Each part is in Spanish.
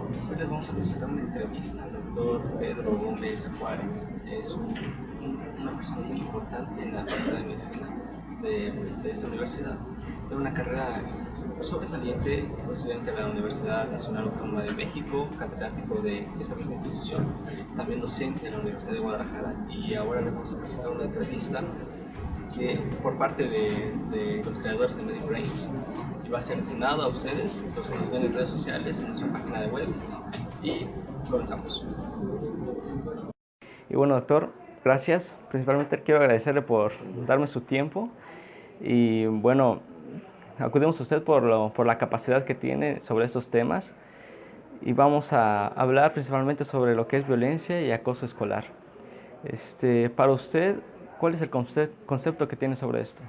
Hoy les vamos a presentar una entrevista al doctor Pedro Gómez Juárez. Es una persona muy importante en la facultad de medicina de esta universidad. Tiene una carrera sobresaliente, fue estudiante de la Universidad Nacional Autónoma de México, catedrático de esa misma institución, también docente en la Universidad de Guadalajara. Y ahora les vamos a presentar una entrevista que por parte de los creadores de MediBrains y va a ser destinado a ustedes, los que nos ven en redes sociales, en nuestra página de web, y comenzamos. Y bueno, doctor, gracias. Principalmente quiero agradecerle por darme su tiempo y bueno, acudimos a usted por la capacidad que tiene sobre estos temas y vamos a hablar principalmente sobre lo que es violencia y acoso escolar. Para usted, ¿cuál es el concepto que tiene sobre esto?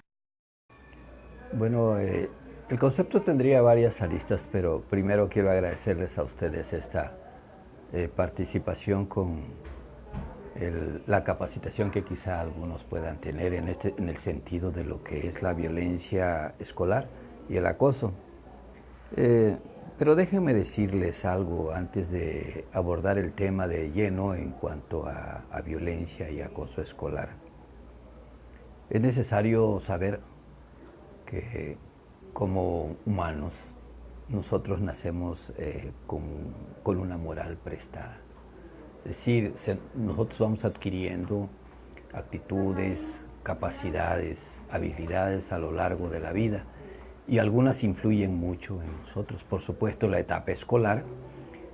Bueno, el concepto tendría varias aristas, pero primero quiero agradecerles a ustedes esta participación con la capacitación que quizá algunos puedan tener en el sentido de lo que es la violencia escolar y el acoso. Pero déjenme decirles algo antes de abordar el tema de lleno en cuanto a violencia y acoso escolar. Es necesario saber que como humanos nosotros nacemos con una moral prestada. Es decir, nosotros vamos adquiriendo actitudes, capacidades, habilidades a lo largo de la vida y algunas influyen mucho en nosotros. Por supuesto, la etapa escolar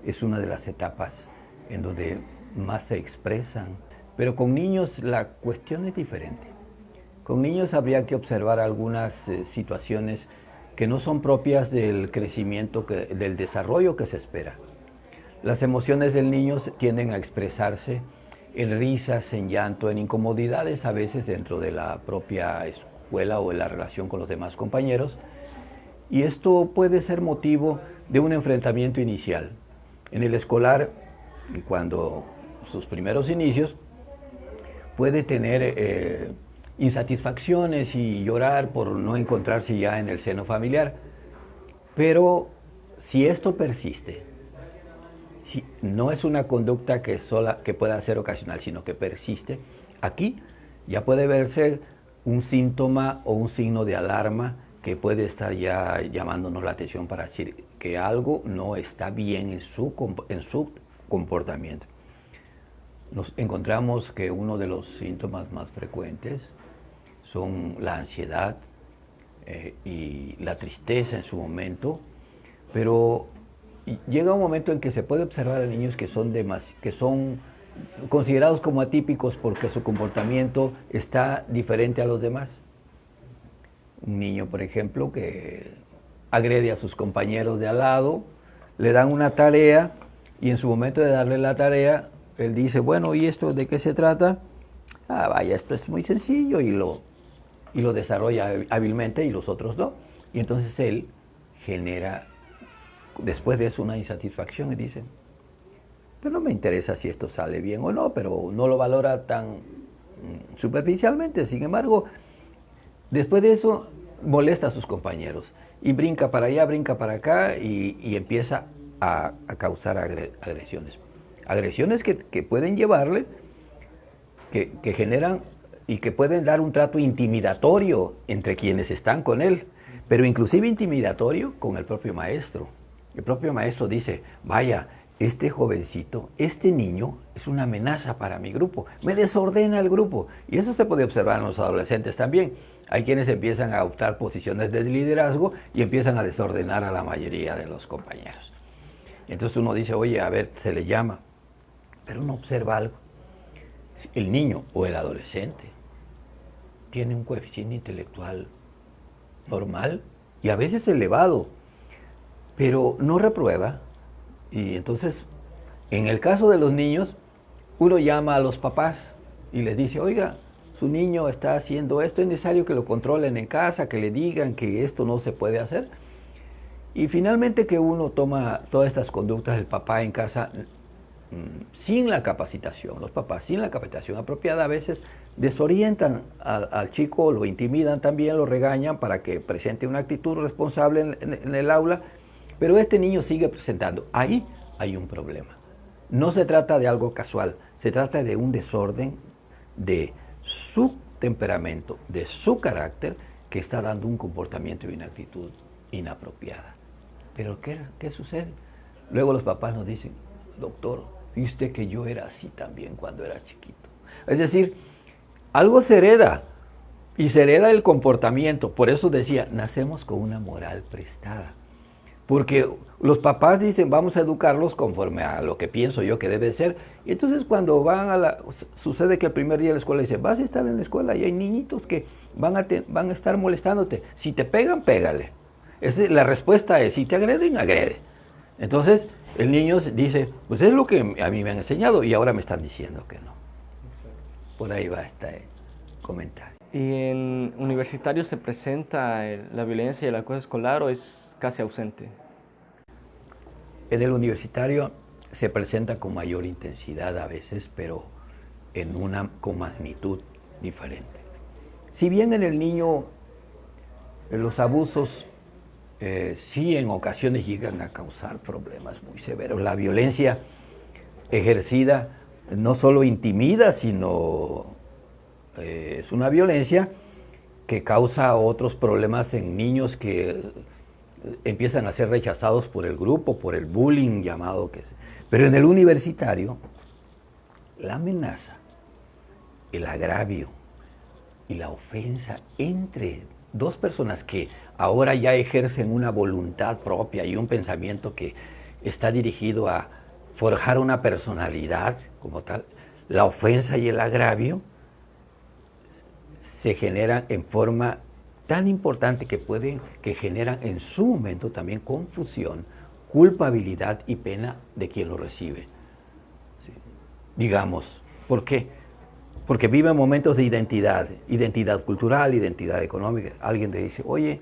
es una de las etapas en donde más se expresan, pero con niños la cuestión es diferente. Con niños habría que observar algunas situaciones que no son propias del crecimiento, del desarrollo que se espera. Las emociones del niño tienden a expresarse en risas, en llanto, en incomodidades a veces dentro de la propia escuela o en la relación con los demás compañeros. Y esto puede ser motivo de un enfrentamiento inicial. En el escolar, cuando sus primeros inicios, puede tener insatisfacciones y llorar por no encontrarse ya en el seno familiar. Pero si esto persiste, si no es una conducta que pueda ser ocasional, sino que persiste, aquí ya puede verse un síntoma o un signo de alarma que puede estar ya llamándonos la atención para decir que algo no está bien en su comportamiento. Nos encontramos que uno de los síntomas más frecuentes son la ansiedad y la tristeza en su momento, pero llega un momento en que se puede observar a niños que son considerados como atípicos porque su comportamiento está diferente a los demás. Un niño, por ejemplo, que agrede a sus compañeros de al lado, le dan una tarea y en su momento de darle la tarea, él dice, bueno, ¿y esto de qué se trata? Ah, vaya, esto es muy sencillo y lo desarrolla hábilmente y los otros no. Y entonces él genera después de eso una insatisfacción y dice, pero no me interesa si esto sale bien o no, pero no lo valora tan superficialmente. Sin embargo, después de eso molesta a sus compañeros y brinca para allá, brinca para acá y empieza a causar agresiones. Agresiones que pueden llevarle, que generan y que pueden dar un trato intimidatorio entre quienes están con él, pero inclusive intimidatorio con el propio maestro. El propio maestro dice, vaya, este jovencito, este niño es una amenaza para mi grupo, me desordena el grupo. Y eso se puede observar en los adolescentes también. Hay quienes empiezan a adoptar posiciones de liderazgo y empiezan a desordenar a la mayoría de los compañeros. Entonces uno dice, oye, a ver, se le llama, pero uno observa algo. El niño o el adolescente tiene un coeficiente intelectual normal y a veces elevado, pero no reprueba. Y entonces, en el caso de los niños, uno llama a los papás y les dice, oiga, su niño está haciendo esto, es necesario que lo controlen en casa, que le digan que esto no se puede hacer. Y finalmente que uno toma todas estas conductas del papá en casa sin la capacitación. Los papás sin la capacitación apropiada a veces desorientan al chico, lo intimidan también, lo regañan para que presente una actitud responsable en el aula, pero este niño sigue presentando. Ahí hay un problema. No se trata de algo casual, se trata de un desorden de su temperamento, de su carácter, que está dando un comportamiento y una actitud inapropiada. Pero ¿qué sucede? Luego los papás nos dicen, doctor, ¿viste que yo era así también cuando era chiquito? Es decir, algo se hereda, y se hereda el comportamiento. Por eso decía, nacemos con una moral prestada. Porque los papás dicen, vamos a educarlos conforme a lo que pienso yo que debe ser. Y entonces cuando sucede que el primer día de la escuela dice, vas a estar en la escuela y hay niñitos que van a estar molestándote. Si te pegan, pégale. La respuesta es, si te agreden, agrede. Entonces el niño dice, pues es lo que a mí me han enseñado y ahora me están diciendo que no. Por ahí va este comentario. ¿Y en universitarios se presenta la violencia y el acoso escolar o es casi ausente? En el universitario se presenta con mayor intensidad a veces, pero con magnitud diferente. Si bien en el niño los abusos sí en ocasiones llegan a causar problemas muy severos, la violencia ejercida no solo intimida, sino es una violencia que causa otros problemas en niños que empiezan a ser rechazados por el grupo, por el bullying llamado que es. Pero en el universitario, la amenaza, el agravio y la ofensa entre dos personas que ahora ya ejercen una voluntad propia y un pensamiento que está dirigido a forjar una personalidad como tal, la ofensa y el agravio se generan en forma tan importante que generan en su momento también confusión, culpabilidad y pena de quien lo recibe. ¿Sí? Digamos, ¿por qué? Porque viven momentos de identidad cultural, identidad económica. Alguien te dice, oye,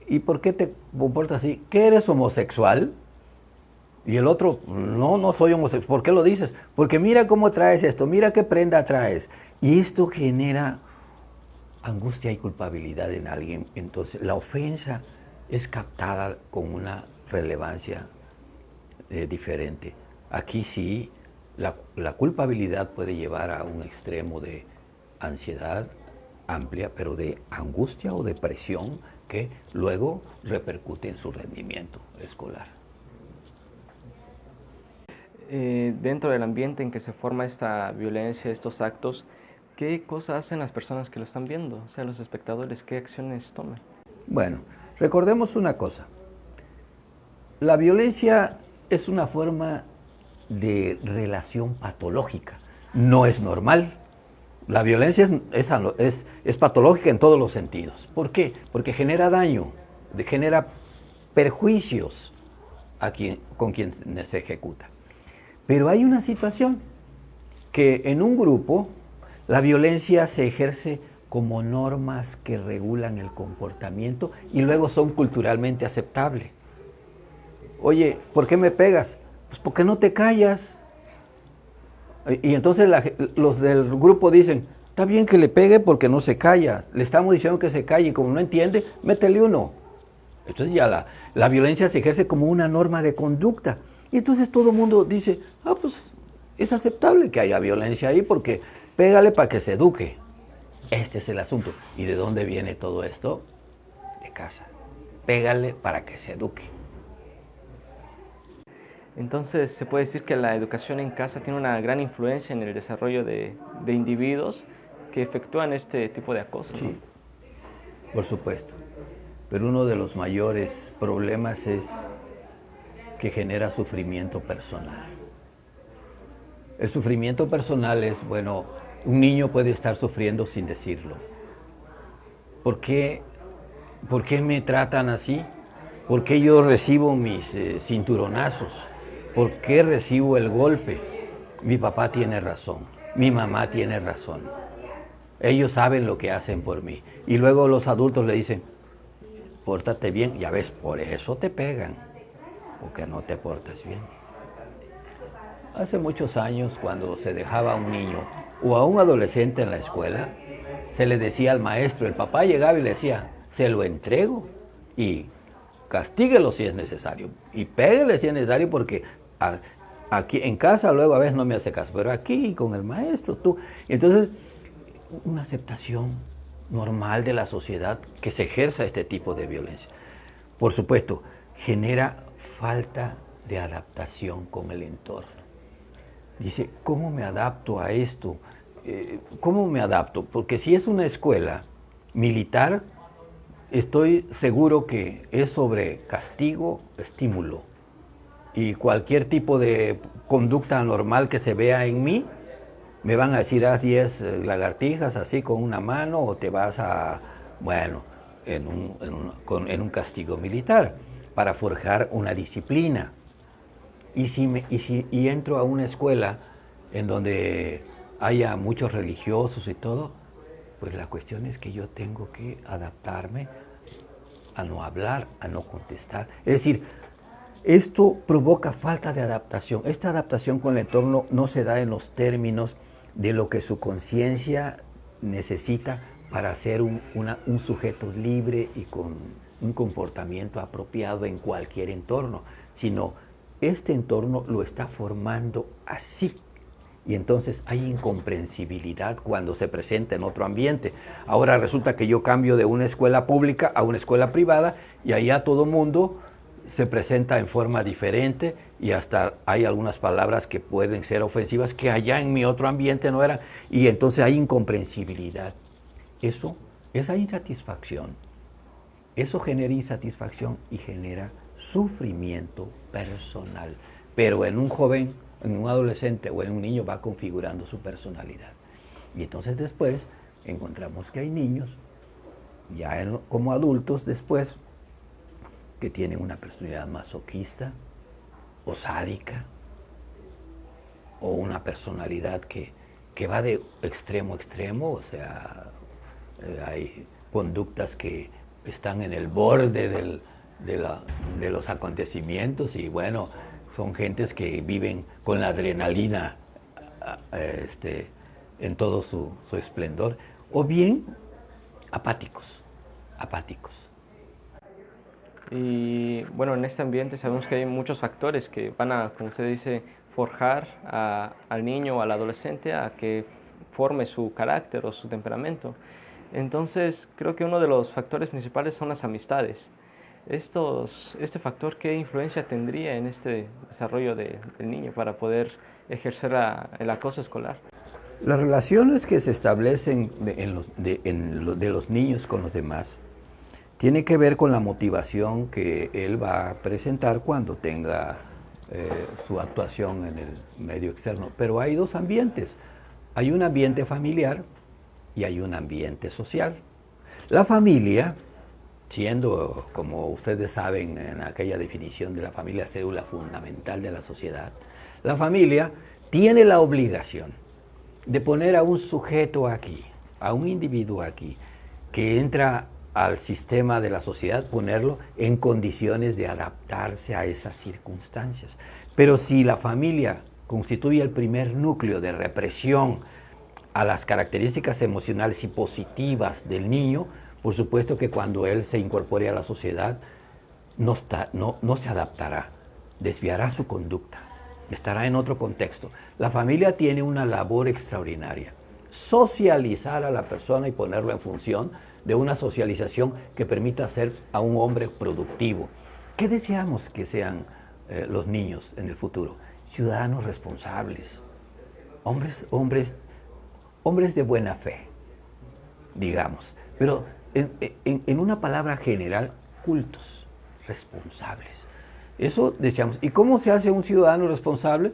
¿y por qué te comportas así? ¿Qué eres homosexual? Y el otro, no soy homosexual. ¿Por qué lo dices? Porque mira cómo traes esto, mira qué prenda traes. Y esto genera angustia y culpabilidad en alguien. Entonces, la ofensa es captada con una relevancia diferente. Aquí sí, la culpabilidad puede llevar a un extremo de ansiedad amplia, pero de angustia o depresión que luego repercute en su rendimiento escolar. Dentro del ambiente en que se forma esta violencia, estos actos, ¿qué cosas hacen las personas que lo están viendo? O sea, los espectadores, ¿qué acciones toman? Bueno, recordemos una cosa. La violencia es una forma de relación patológica. No es normal. La violencia es patológica en todos los sentidos. ¿Por qué? Porque genera daño, genera perjuicios con quien se ejecuta. Pero hay una situación que en un grupo la violencia se ejerce como normas que regulan el comportamiento y luego son culturalmente aceptables. Oye, ¿por qué me pegas? Pues porque no te callas. Y entonces los del grupo dicen, está bien que le pegue porque no se calla. Le estamos diciendo que se calle y como no entiende, métele uno. Entonces ya la violencia se ejerce como una norma de conducta. Y entonces todo el mundo dice, pues es aceptable que haya violencia ahí porque pégale para que se eduque. Este es el asunto. ¿Y de dónde viene todo esto? De casa. Pégale para que se eduque. Entonces, se puede decir que la educación en casa tiene una gran influencia en el desarrollo de individuos que efectúan este tipo de acoso, ¿no? Sí, por supuesto. Pero uno de los mayores problemas es que genera sufrimiento personal. El sufrimiento personal es, bueno, un niño puede estar sufriendo sin decirlo. ¿Por qué me tratan así? ¿Por qué yo recibo mis cinturonazos? ¿Por qué recibo el golpe? Mi papá tiene razón, mi mamá tiene razón. Ellos saben lo que hacen por mí. Y luego los adultos le dicen, pórtate bien, ya ves, por eso te pegan, porque no te portas bien. Hace muchos años, cuando se dejaba a un niño o a un adolescente en la escuela, se le decía al maestro, el papá llegaba y le decía, se lo entrego y castíguelo si es necesario y péguele si es necesario porque Aquí en casa luego a veces no me hace caso, pero aquí con el maestro, tú. Entonces, una aceptación normal de la sociedad que se ejerza este tipo de violencia. Por supuesto, genera falta de adaptación con el entorno. Dice, ¿cómo me adapto a esto? ¿Cómo me adapto? Porque si es una escuela militar, estoy seguro que es sobre castigo, estímulo. Y cualquier tipo de conducta anormal que se vea en mí, me van a decir, haz 10 lagartijas así con una mano o te vas a, bueno, en un castigo militar para forjar una disciplina. Y entro a una escuela en donde haya muchos religiosos y todo, pues la cuestión es que yo tengo que adaptarme a no hablar, a no contestar. Es decir, esto provoca falta de adaptación. Esta adaptación con el entorno no se da en los términos de lo que su conciencia necesita para ser un sujeto libre y con un comportamiento apropiado en cualquier entorno, sino este entorno lo está formando así. Y entonces hay incomprensibilidad cuando se presenta en otro ambiente. Ahora resulta que yo cambio de una escuela pública a una escuela privada y allá todo mundo se presenta en forma diferente y hasta hay algunas palabras que pueden ser ofensivas que allá en mi otro ambiente no eran. Y entonces hay incomprensibilidad. Esa insatisfacción, eso genera insatisfacción y genera sufrimiento personal. Pero en un joven, en un adolescente o en un niño va configurando su personalidad. Y entonces después encontramos que hay niños, ya como adultos después, que tienen una personalidad masoquista o sádica, o una personalidad que va de extremo a extremo, o sea, hay conductas que están en el borde de los acontecimientos y bueno, son gentes que viven con la adrenalina en todo su esplendor, o bien apáticos. Y bueno, en este ambiente sabemos que hay muchos factores que van a, como usted dice, forjar al niño o al adolescente a que forme su carácter o su temperamento. Entonces, creo que uno de los factores principales son las amistades. Este factor, ¿qué influencia tendría en este desarrollo del niño para poder ejercer el acoso escolar? Las relaciones que se establecen de los niños con los demás tiene que ver con la motivación que él va a presentar cuando tenga su actuación en el medio externo. Pero hay dos ambientes. Hay un ambiente familiar y hay un ambiente social. La familia, siendo, como ustedes saben, en aquella definición de la familia, célula fundamental de la sociedad, la familia tiene la obligación de poner a un sujeto aquí, a un individuo aquí, que entra al sistema de la sociedad, ponerlo en condiciones de adaptarse a esas circunstancias. Pero si la familia constituye el primer núcleo de represión a las características emocionales y positivas del niño, por supuesto que cuando él se incorpore a la sociedad no se adaptará, desviará su conducta, estará en otro contexto. La familia tiene una labor extraordinaria: socializar a la persona y ponerlo en función de una socialización que permita ser a un hombre productivo. ¿Qué deseamos que sean los niños en el futuro? Ciudadanos responsables, hombres de buena fe, digamos, pero en una palabra general, cultos, responsables. Eso deseamos. ¿Y cómo se hace un ciudadano responsable?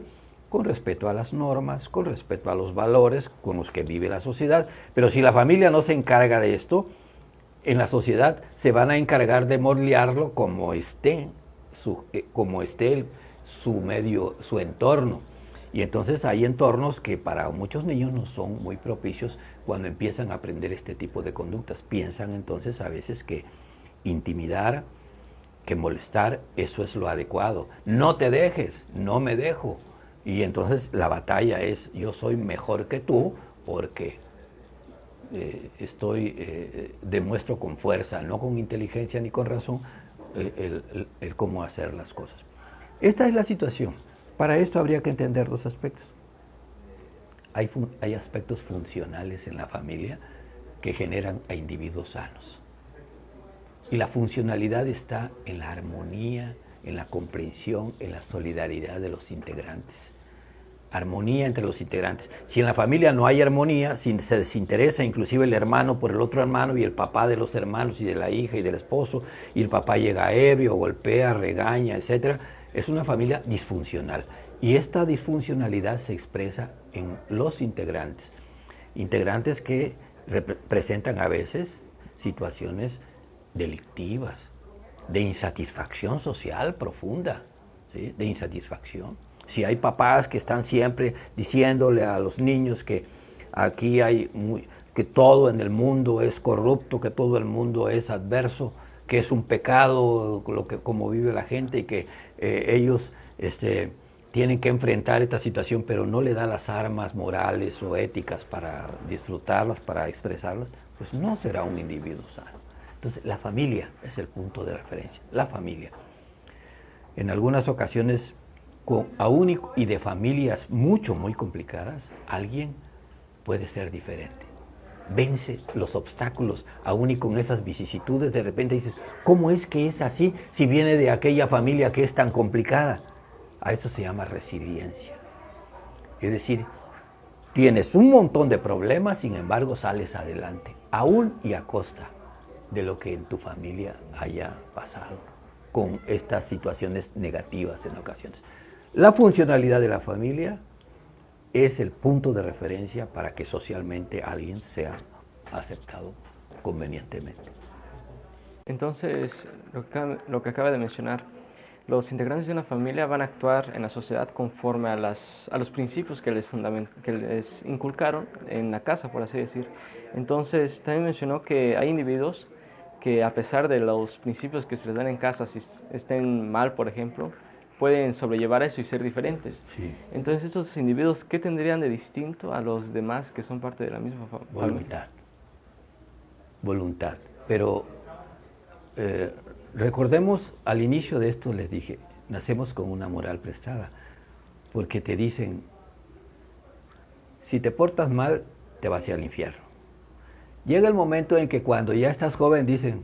Con respeto a las normas, con respeto a los valores con los que vive la sociedad. Pero si la familia no se encarga de esto, en la sociedad se van a encargar de moldearlo como esté su medio, su entorno. Y entonces hay entornos que para muchos niños no son muy propicios cuando empiezan a aprender este tipo de conductas. Piensan entonces a veces que intimidar, que molestar, eso es lo adecuado. No te dejes, no me dejo. Y entonces la batalla es: yo soy mejor que tú porque demuestro con fuerza, no con inteligencia ni con razón, el cómo hacer las cosas. Esta es la situación. Para esto habría que entender dos aspectos. Hay aspectos funcionales en la familia que generan a individuos sanos. Y la funcionalidad está en la armonía, en la comprensión, en la solidaridad de los integrantes. Armonía entre los integrantes. Si en la familia no hay armonía, si se desinteresa inclusive el hermano por el otro hermano y el papá de los hermanos y de la hija y del esposo, y el papá llega ebrio, golpea, regaña, etc., es una familia disfuncional. Y esta disfuncionalidad se expresa en los integrantes. Integrantes que presentan a veces situaciones delictivas, de insatisfacción social profunda, ¿sí? De insatisfacción. Si hay papás que están siempre diciéndole a los niños que aquí que todo en el mundo es corrupto, que todo el mundo es adverso, que es un pecado como vive la gente y que ellos tienen que enfrentar esta situación, pero no le da las armas morales o éticas para disfrutarlas, para expresarlas, pues no será un individuo sano. Entonces, la familia es el punto de referencia, la familia. En algunas ocasiones, aún y de familias muy complicadas, alguien puede ser diferente. Vence los obstáculos, aún y con esas vicisitudes, de repente dices, ¿cómo es que es así si viene de aquella familia que es tan complicada? A eso se llama resiliencia. Es decir, tienes un montón de problemas, sin embargo sales adelante, aún y a costa de lo que en tu familia haya pasado, con estas situaciones negativas en ocasiones. La funcionalidad de la familia es el punto de referencia para que socialmente alguien sea aceptado convenientemente. Entonces, lo que acaba de mencionar, los integrantes de una familia van a actuar en la sociedad conforme a los principios que les inculcaron en la casa, por así decir. Entonces, también mencionó que hay individuos que, a pesar de los principios que se les dan en casa, si estén mal, por ejemplo, pueden sobrellevar eso y ser diferentes. Sí. Entonces, estos individuos, ¿qué tendrían de distinto a los demás que son parte de la misma familia? Voluntad. Pero recordemos, al inicio de esto les dije, nacemos con una moral prestada, porque te dicen, si te portas mal, te vas al infierno. Llega el momento en que cuando ya estás joven dicen,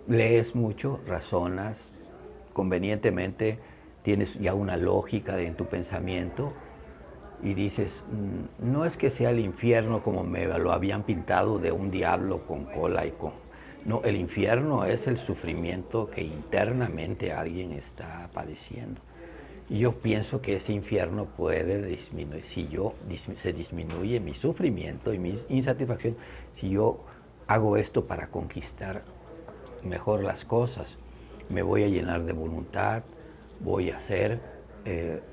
lees mucho, razonas convenientemente, tienes ya una lógica en tu pensamiento y dices, no es que sea el infierno como me lo habían pintado de un diablo con cola y con... No, el infierno es el sufrimiento que internamente alguien está padeciendo. Y yo pienso que ese infierno puede disminuir, se disminuye mi sufrimiento y mi insatisfacción, si yo hago esto para conquistar mejor las cosas. Me voy a llenar de voluntad, voy a ser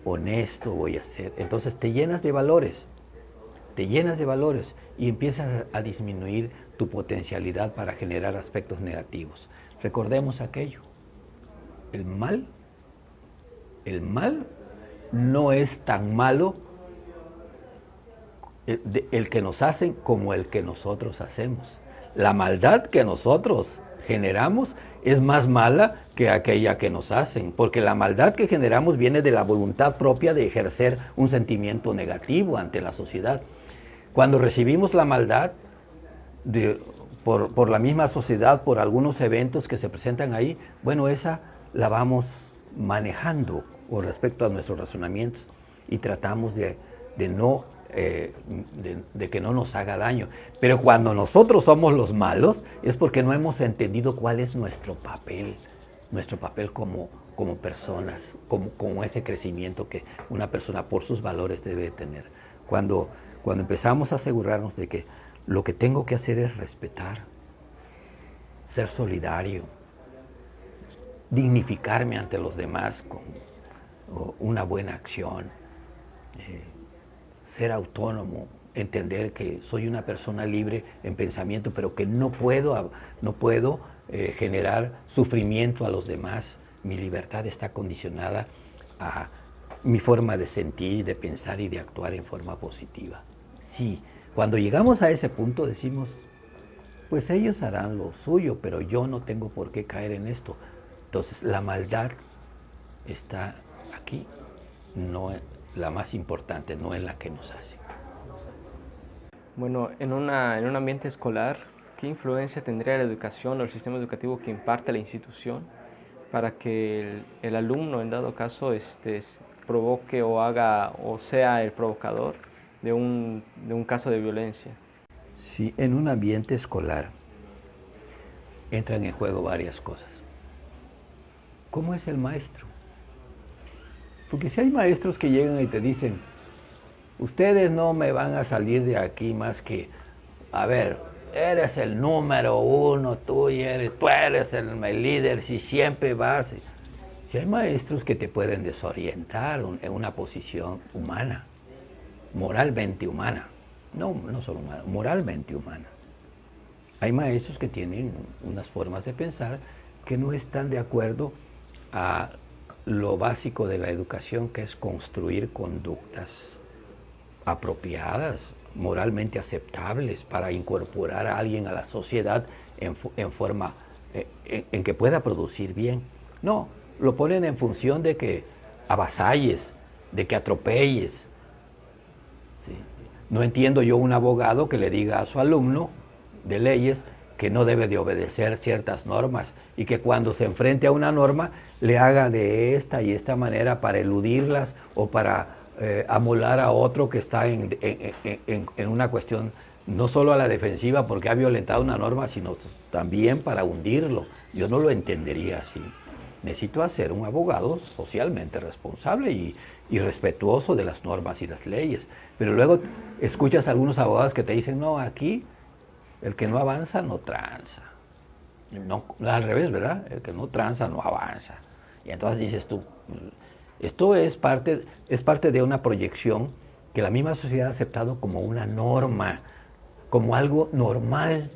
honesto, voy a ser... Entonces te llenas de valores y empiezas a disminuir tu potencialidad para generar aspectos negativos. Recordemos aquello, el mal no es tan malo el que nos hacen como el que nosotros hacemos. La maldad que nosotros generamos es más mala que aquella que nos hacen, porque la maldad que generamos viene de la voluntad propia de ejercer un sentimiento negativo ante la sociedad. Cuando recibimos la maldad por la misma sociedad, por algunos eventos que se presentan ahí, bueno, esa la vamos manejando con respecto a nuestros razonamientos y tratamos de que no nos haga daño. Pero cuando nosotros somos los malos es porque no hemos entendido cuál es nuestro papel como personas, como ese crecimiento que una persona por sus valores debe tener. Cuando empezamos a asegurarnos de que lo que tengo que hacer es respetar, ser solidario, dignificarme ante los demás con una buena acción, ser autónomo, entender que soy una persona libre en pensamiento, pero que no puedo generar sufrimiento a los demás. Mi libertad está condicionada a mi forma de sentir, de pensar y de actuar en forma positiva. Sí, cuando llegamos a ese punto decimos, pues ellos harán lo suyo, pero yo no tengo por qué caer en esto. Entonces la maldad está aquí no la más importante, no es la que nos hace. Bueno, en un ambiente escolar, ¿qué influencia tendría la educación o el sistema educativo que imparte la institución para que el alumno, en dado caso, provoque o haga o sea el provocador de un caso de violencia? Sí, en un ambiente escolar entran en juego varias cosas. ¿Cómo es el maestro? Porque si hay maestros que llegan y te dicen, ustedes no me van a salir de aquí más que, a ver, eres el número uno, tú eres el líder, si siempre vas. Si hay maestros que te pueden desorientar en una posición humana, moralmente humana, no solo humana, moralmente humana. Hay maestros que tienen unas formas de pensar que no están de acuerdo a lo básico de la educación, que es construir conductas apropiadas, moralmente aceptables para incorporar a alguien a la sociedad en forma en que pueda producir bien. No, lo ponen en función de que avasalles, de que atropelles. ¿Sí? No entiendo yo un abogado que le diga a su alumno de leyes que no debe de obedecer ciertas normas y que cuando se enfrente a una norma le haga de esta y esta manera para eludirlas o para amolar a otro que está en una cuestión no solo a la defensiva porque ha violentado una norma, sino también para hundirlo. Yo no lo entendería así. Necesito hacer un abogado socialmente responsable y respetuoso de las normas y las leyes. Pero luego escuchas a algunos abogados que te dicen, no, aquí el que no avanza no tranza. No, al revés, ¿verdad? El que no tranza no avanza. Y entonces dices tú, esto es parte de una proyección que la misma sociedad ha aceptado como una norma, como algo normal,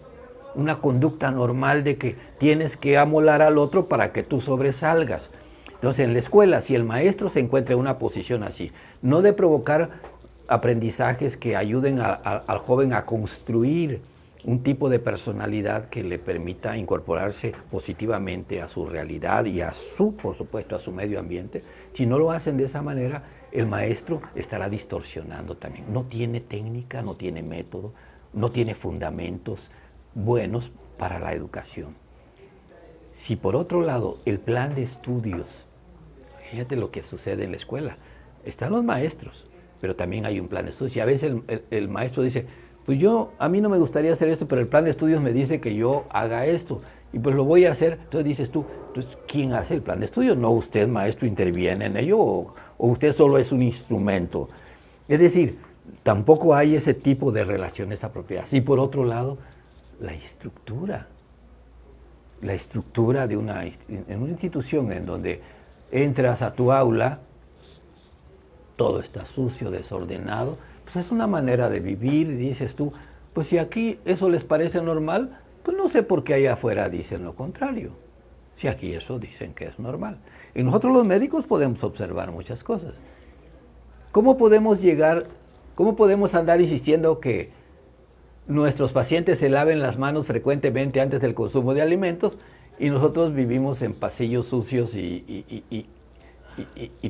una conducta normal de que tienes que amolar al otro para que tú sobresalgas. Entonces, en la escuela, si el maestro se encuentra en una posición así, no de provocar aprendizajes que ayuden al joven a construir un tipo de personalidad que le permita incorporarse positivamente a su realidad y por supuesto, a su medio ambiente. Si no lo hacen de esa manera, el maestro estará distorsionando también. No tiene técnica, no tiene método, no tiene fundamentos buenos para la educación. Si por otro lado, el plan de estudios, fíjate lo que sucede en la escuela, están los maestros, pero también hay un plan de estudios. Y a veces el maestro dice, pues a mí no me gustaría hacer esto, pero el plan de estudios me dice que yo haga esto, y pues lo voy a hacer. Entonces dices tú, entonces, ¿quién hace el plan de estudios? No, usted, maestro, interviene en ello, o usted solo es un instrumento. Es decir, tampoco hay ese tipo de relaciones apropiadas. Y por otro lado, la estructura de en una institución en donde entras a tu aula, todo está sucio, desordenado, pues es una manera de vivir, y dices tú, pues si aquí eso les parece normal, pues no sé por qué allá afuera dicen lo contrario, si aquí eso dicen que es normal. Y nosotros los médicos podemos observar muchas cosas. ¿Cómo podemos andar insistiendo que nuestros pacientes se laven las manos frecuentemente antes del consumo de alimentos y nosotros vivimos en pasillos sucios y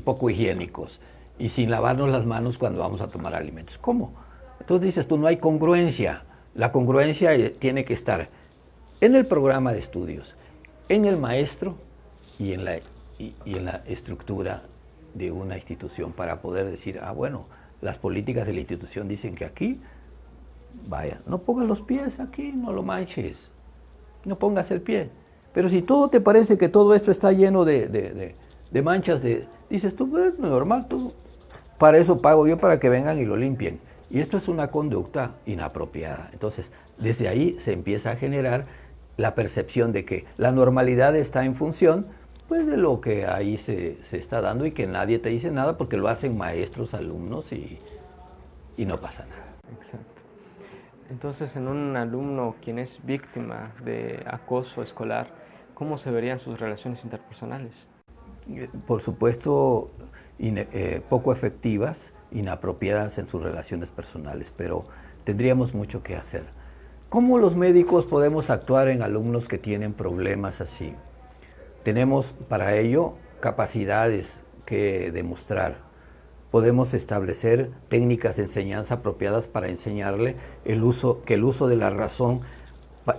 poco higiénicos y sin lavarnos las manos cuando vamos a tomar alimentos? ¿Cómo? Entonces dices tú, no hay congruencia. La congruencia tiene que estar en el programa de estudios, en el maestro y en la estructura de una institución para poder decir, bueno, las políticas de la institución dicen que aquí, vaya, no pongas los pies aquí, no lo manches, no pongas el pie. Pero si todo te parece que todo esto está lleno de manchas, dices tú, pues normal, para eso pago yo, para que vengan y lo limpien. Y esto es una conducta inapropiada. Entonces, desde ahí se empieza a generar la percepción de que la normalidad está en función pues de lo que ahí se está dando y que nadie te dice nada porque lo hacen maestros, alumnos y no pasa nada. Exacto. Entonces, en un alumno quien es víctima de acoso escolar, ¿cómo se verían sus relaciones interpersonales? Por supuesto, poco efectivas, inapropiadas en sus relaciones personales, pero tendríamos mucho que hacer. ¿Cómo los médicos podemos actuar en alumnos que tienen problemas así? Tenemos para ello capacidades que demostrar. podemos establecer técnicas de enseñanza apropiadas para enseñarle que el uso de la razón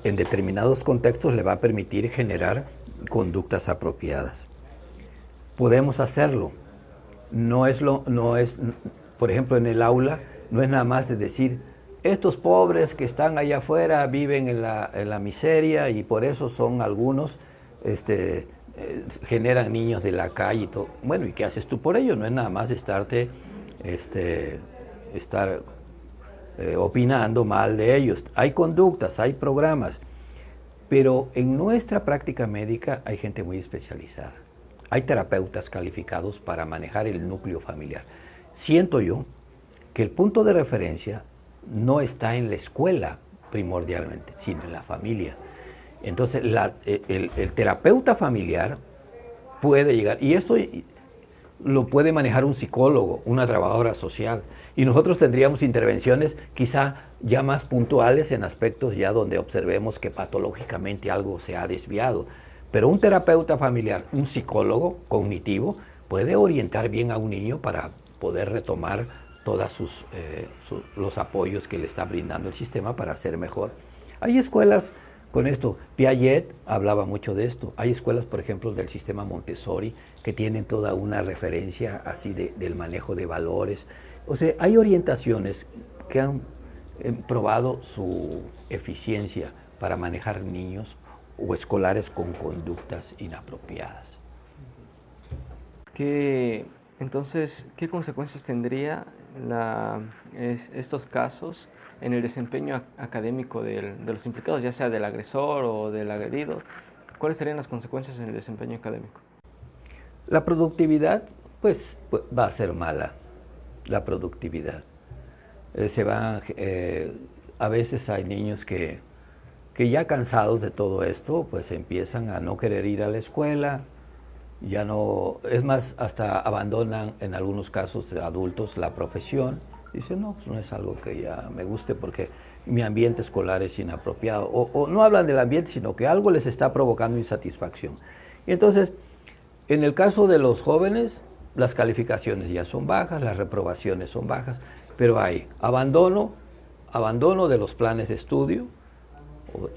en determinados contextos le va a permitir generar conductas apropiadas. Podemos hacerlo. Por ejemplo, en el aula, no es nada más de decir, estos pobres que están allá afuera viven en la miseria y por eso son algunos, generan niños de la calle y todo. Bueno, ¿y qué haces tú por ello? No es nada más estar opinando mal de ellos. Hay conductas, hay programas, pero en nuestra práctica médica hay gente muy especializada. Hay terapeutas calificados para manejar el núcleo familiar. Siento yo que el punto de referencia no está en la escuela primordialmente, sino en la familia. Entonces, el terapeuta familiar puede llegar, y esto lo puede manejar un psicólogo, una trabajadora social, y nosotros tendríamos intervenciones quizá ya más puntuales en aspectos ya donde observemos que patológicamente algo se ha desviado. Pero un terapeuta familiar, un psicólogo cognitivo, puede orientar bien a un niño para poder retomar todos los apoyos que le está brindando el sistema para ser mejor. Hay escuelas con esto, Piaget hablaba mucho de esto. Hay escuelas, por ejemplo, del sistema Montessori, que tienen toda una referencia así del manejo de valores. O sea, hay orientaciones que han probado su eficiencia para manejar niños o escolares con conductas inapropiadas. Entonces, ¿qué consecuencias tendría estos casos en el desempeño académico de los implicados, ya sea del agresor o del agredido? ¿Cuáles serían las consecuencias en el desempeño académico? La productividad, pues va a ser mala, la productividad. A veces hay niños que ya cansados de todo esto, pues empiezan a no querer ir a la escuela, ya no, es más, hasta abandonan en algunos casos de adultos la profesión. Dicen, no, pues no es algo que ya me guste porque mi ambiente escolar es inapropiado. O no hablan del ambiente, sino que algo les está provocando insatisfacción. Y entonces, en el caso de los jóvenes, las calificaciones ya son bajas, las reprobaciones son bajas, pero hay abandono de los planes de estudio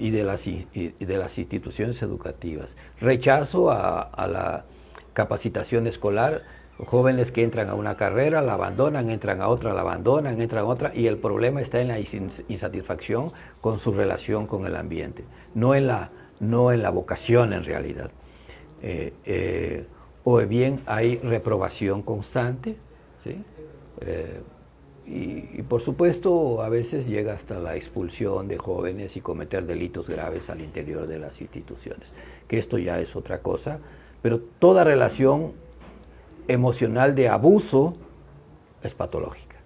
y de las instituciones educativas, rechazo a la capacitación escolar, jóvenes que entran a una carrera, la abandonan, entran a otra, la abandonan, entran a otra, y el problema está en la insatisfacción con su relación con el ambiente, no en la vocación en realidad. O bien hay reprobación constante, ¿sí? Y por supuesto a veces llega hasta la expulsión de jóvenes y cometer delitos graves al interior de las instituciones, que esto ya es otra cosa, pero toda relación emocional de abuso es patológica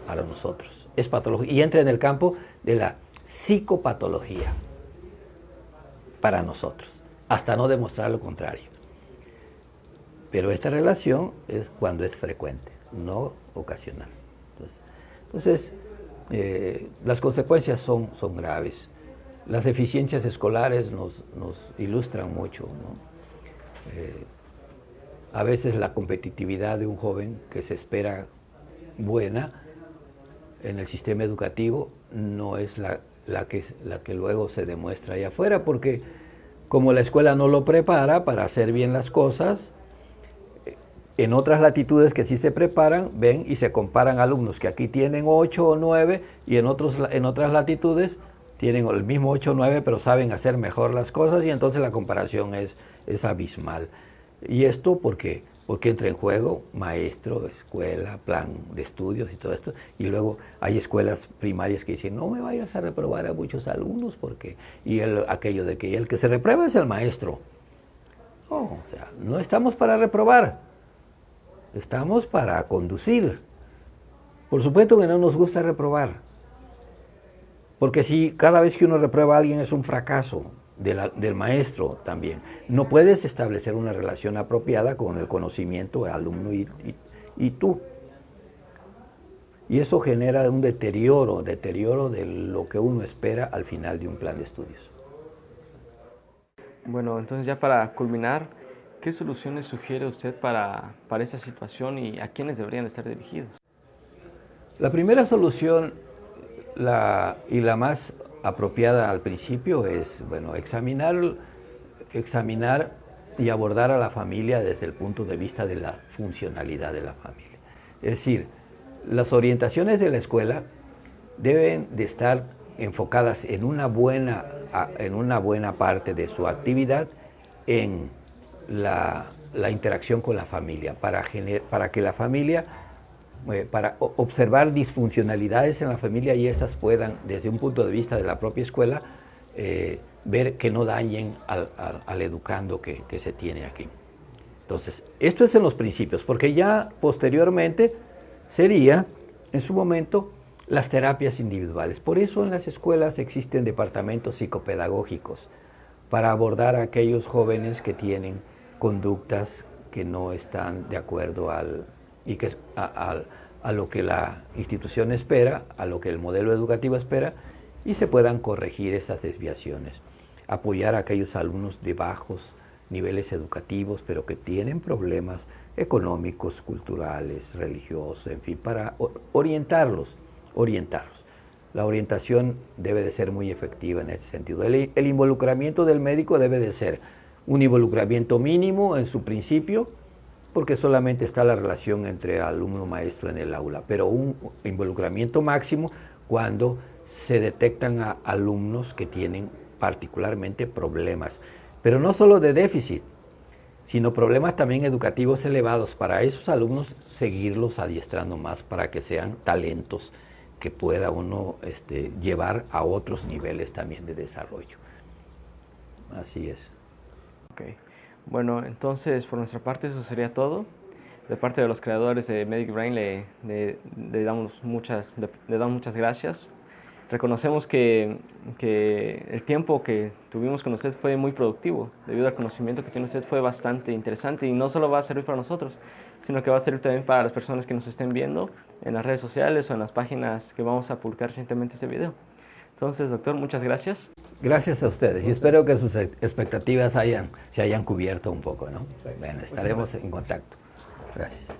para nosotros, es patológica y entra en el campo de la psicopatología para nosotros, hasta no demostrar lo contrario. Pero esta relación es cuando es frecuente, no ocasional. Entonces, las consecuencias son graves. Las deficiencias escolares nos ilustran mucho, ¿no? A veces la competitividad de un joven que se espera buena en el sistema educativo no es la que luego se demuestra allá afuera, porque como la escuela no lo prepara para hacer bien las cosas, en otras latitudes que sí se preparan, ven y se comparan alumnos que aquí tienen 8 o 9 y en otras latitudes tienen el mismo 8 o 9, pero saben hacer mejor las cosas y entonces la comparación es abismal. Y esto porque entra en juego maestro, escuela, plan de estudios y todo esto. Y luego hay escuelas primarias que dicen, no me vayas a reprobar a muchos alumnos porque... Y aquello de que el que se reprueba es el maestro. No, o sea, no estamos para reprobar. Estamos para conducir. Por supuesto que no nos gusta reprobar, porque si cada vez que uno reprueba a alguien es un fracaso del maestro también. No puedes establecer una relación apropiada con el conocimiento del alumno y tú. Y eso genera un deterioro de lo que uno espera al final de un plan de estudios. Bueno, entonces ya para culminar, ¿Qué soluciones sugiere usted para esta situación y a quiénes deberían estar dirigidos? La primera solución y la más apropiada al principio es, bueno, examinar y abordar a la familia desde el punto de vista de la funcionalidad de la familia. Es decir, las orientaciones de la escuela deben de estar enfocadas en una buena parte de su actividad en la interacción con la familia, para que la familia, para observar disfuncionalidades en la familia y estas puedan, desde un punto de vista de la propia escuela, ver que no dañen al educando que se tiene aquí. Entonces, esto es en los principios, porque ya posteriormente sería, en su momento, las terapias individuales. Por eso en las escuelas existen departamentos psicopedagógicos para abordar a aquellos jóvenes que tienen conductas que no están de acuerdo a lo que la institución espera, a lo que el modelo educativo espera, y se puedan corregir esas desviaciones. Apoyar a aquellos alumnos de bajos niveles educativos, pero que tienen problemas económicos, culturales, religiosos, en fin, para orientarlos. La orientación debe de ser muy efectiva en ese sentido. El involucramiento del médico debe de ser un involucramiento mínimo en su principio, porque solamente está la relación entre alumno-maestro en el aula, pero un involucramiento máximo cuando se detectan alumnos que tienen particularmente problemas, pero no solo de déficit, sino problemas también educativos elevados. Para esos alumnos seguirlos adiestrando más para que sean talentos que pueda uno llevar a otros niveles también de desarrollo. Así es. Okay. Bueno, entonces por nuestra parte eso sería todo. De parte de los creadores de Medic Brain le damos muchas gracias. Reconocemos que el tiempo que tuvimos con usted fue muy productivo, debido al conocimiento que tiene usted fue bastante interesante y no solo va a servir para nosotros, sino que va a servir también para las personas que nos estén viendo en las redes sociales o en las páginas que vamos a publicar recientemente este video. Entonces, doctor, muchas gracias. Gracias a ustedes y espero que sus expectativas se hayan cubierto un poco, ¿no? Bueno, estaremos en contacto. Gracias.